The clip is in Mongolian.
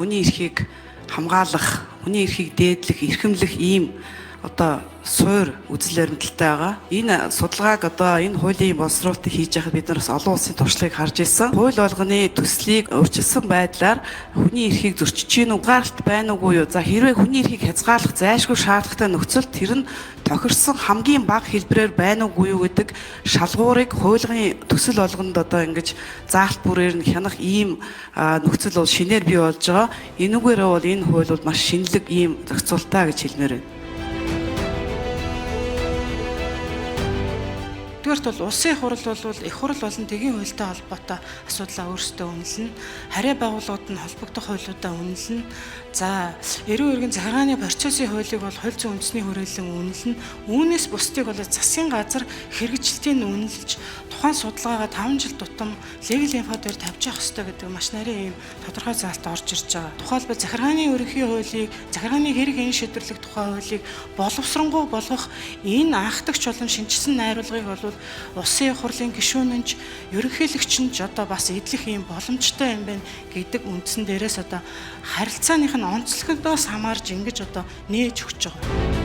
хүний эрхийг хамгаалах, хүний эрхийг дээдлэх, эрхэмлэх ийм одоо суур үзэл баримталтай байгаа. Энэ судалгааг одоо энэ хуулийн боловсруулалтыг хийж байхад бид нар бас олон улсын туршлагыг харж ирсэн. Хууль болгоны төслийг өөрчилсөн байдлаар хүний эрхийг зөрчиж гин угаалт байна уугүй юу? За хэрвээ хүний эрхийг хязгаарлах зайлшгүй шаардлагатай нөхцөл тэр нь тохирсон хамгийн бага хэлбэрээр байна уугүй юу гэдэг шалгуурыг хуулийн төсөл болгонд одоо ингэж заалт бүрээр нь хянах ийм нөхцөл бол шинээр бий болж байгаа. Энүүгээрээ бол энэ хууль бол маш шинэлэг ийм зохицуултаа гэж хэлмээр байна. Нэгдүгээрт бол улсын хурал бол их хурал болон тэгийн хуультай холбоотой асуудлаа өөрсдөө үнэлнэ. Харьяа байгууллагууд нь холбогдох хуулиудаа үнэлнэ. За, эрүүл эргэн захиргааны процессын хуулийг бол хууль зүйн үндэсний хүрээлэн үнэлнэ. Үүнээс бусдыг бол засгийн газар хэрэгжилтийг үнэлж тухайн судалгаагаа 5 жил тутам legal info дээр тавьж явах хэрэгтэй гэдэг маш нарийн ийм тодорхой заалт орж ирж байгаа. Тухайлбал захиргааны ерөнхий хуулийг, захиргааны хэрэг эн шийдвэрлэх тухай хуулийг боловсронгуй болгох энэ анхдагч болон шинжилсэн найруулгыг бол улсын их хурлын гишүүнэнч, ерөнхийлөгч нь одоо бас эдлэх юм боломжтой юм байна гэдэг үндсэн дээрээс одоо харилцааных нь онцлогоос хамаарж ингэж одоо нээж өгч байгаа.